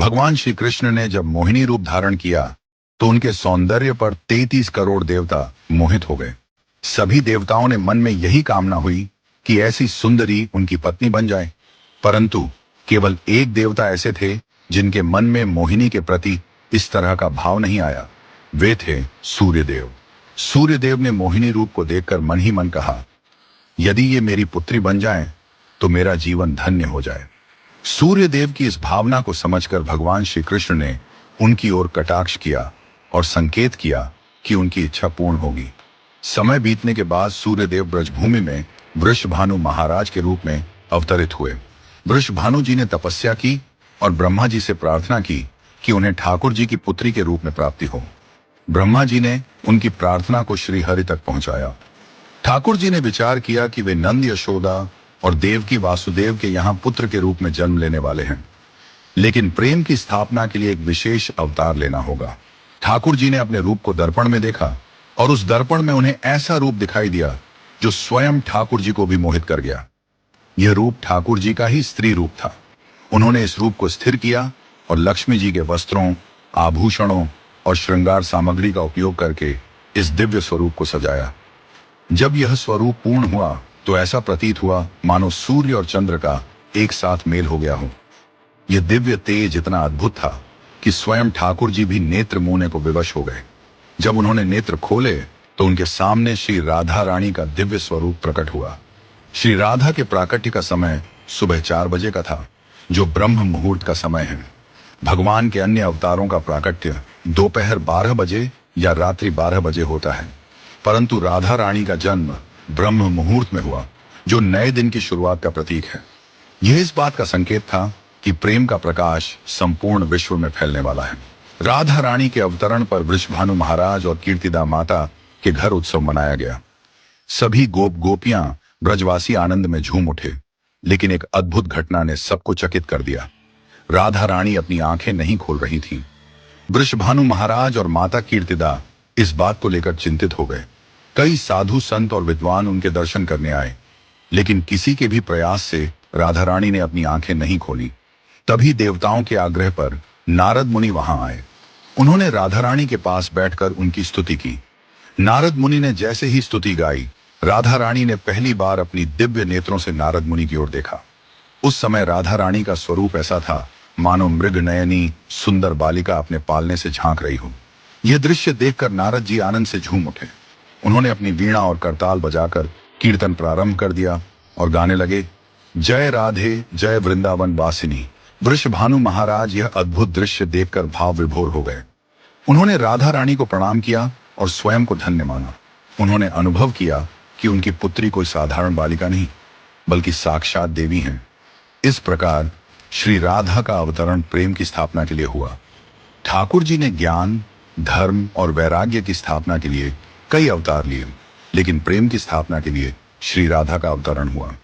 भगवान श्री कृष्ण ने जब मोहिनी रूप धारण किया तो उनके सौंदर्य पर 33 करोड़ देवता मोहित हो गए। सभी देवताओं ने मन में यही कामना हुई कि ऐसी सुंदरी उनकी पत्नी बन जाए, परंतु केवल एक देवता ऐसे थे जिनके मन में मोहिनी के प्रति इस तरह का भाव नहीं आया। वे थे सूर्यदेव। सूर्यदेव ने मोहिनी रूप को देखकर मन ही मन कहा, यदि ये मेरी पुत्री बन जाए तो मेरा जीवन धन्य हो जाए। सूर्यदेव की इस भावना को समझकर भगवान श्री कृष्ण ने उनकी ओर कटाक्ष किया और संकेत किया कि उनकी इच्छा पूर्ण होगी। समय बीतने के बाद सूर्यदेव ब्रजभूमि में वृषभानु महाराज के रूप में अवतरित हुए। वृषभानु जी ने तपस्या की और ब्रह्मा जी से प्रार्थना की कि उन्हें ठाकुर जी की पुत्री के रूप में प्राप्ति हो। ब्रह्मा जी ने उनकी प्रार्थना को श्री हरि तक पहुंचाया। ठाकुर जी ने विचार किया कि वे नंद यशोदा और देवकी वासुदेव के यहाँ पुत्र के रूप में जन्म लेने वाले हैं, लेकिन प्रेम की स्थापना के लिए एक विशेष अवतार लेना होगा। ठाकुर जी ने अपने रूप को दर्पण में देखा और उस दर्पण में उन्हें ऐसा रूप दिखाई दिया जो स्वयं ठाकुर जी को भी मोहित कर गया। यह रूप ठाकुर जी का ही स्त्री रूप था। उन्होंने इस रूप को स्थिर किया और लक्ष्मी जी के वस्त्रों, आभूषणों और श्रृंगार सामग्री का उपयोग करके इस दिव्य स्वरूप को सजाया। जब यह स्वरूप पूर्ण हुआ तो ऐसा प्रतीत हुआ मानो सूर्य और चंद्र का एक साथ मेल हो गया हो। यह दिव्य तेज इतना अद्भुत था कि स्वयं ठाकुर जी भी नेत्र मूने को विवश हो गए। जब उन्होंने नेत्र खोले तो उनके सामने श्री राधा रानी का दिव्य स्वरूप प्रकट हुआ। श्री राधा के प्राकट्य का समय सुबह 4 बजे का था, जो ब्रह्म मुहूर्त का समय है। भगवान के अन्य अवतारों का प्राकट्य दोपहर 12 बजे या रात्रि 12 बजे होता है, परंतु राधा रानी का जन्म ब्रह्म मुहूर्त में हुआ, जो नए दिन की शुरुआत का प्रतीक है। यह इस बात का संकेत था कि प्रेम का प्रकाश संपूर्ण विश्व में फैलने वाला है। राधा रानी के अवतरण पर वृषभानु महाराज और कीर्तिदा माता के घर उत्सव मनाया गया। सभी गोप गोपियां ब्रजवासी आनंद में झूम उठे, लेकिन एक अद्भुत घटना ने सबको चकित कर दिया। राधा रानी अपनी आंखें नहीं खोल रही थीं। वृषभानु महाराज और माता कीर्तिदा इस बात को लेकर चिंतित हो गए। कई साधु संत और विद्वान उनके दर्शन करने आए, लेकिन किसी के भी प्रयास से राधा रानी ने अपनी आंखें नहीं खोली। तभी देवताओं के आग्रह पर नारद मुनि वहां आए। उन्होंने राधा रानी के पास बैठकर उनकी स्तुति की। नारद मुनि ने जैसे ही स्तुति गाई, राधा रानी ने पहली बार अपनी दिव्य नेत्रों से नारद मुनि की ओर देखा। उस समय राधा रानी का स्वरूप ऐसा था मानो मृग नयनी सुंदर बालिका अपने पालने से झांक रही हो। यह दृश्य देखकर नारद जी आनंद से झूम उठे। उन्होंने अपनी वीणा और करताल बजाकर कीर्तन प्रारंभ कर दिया और गाने लगे, जय राधे जय वृंदावन वासिनी। वृषभानु महाराज यह अद्भुत दृश्य देखकर भाव विभोर हो गए। उन्होंने राधा रानी को प्रणाम किया और स्वयं को धन्य माना। उन्होंने अनुभव किया कि उनकी पुत्री कोई साधारण बालिका नहीं, बल्कि साक्षात देवी हैं। इस प्रकार श्री राधा का अवतरण प्रेम की स्थापना के लिए हुआ। ठाकुर जी ने ज्ञान, धर्म और वैराग्य की स्थापना के लिए कई अवतार लिए, लेकिन प्रेम की स्थापना के लिए श्री राधा का अवतरण हुआ।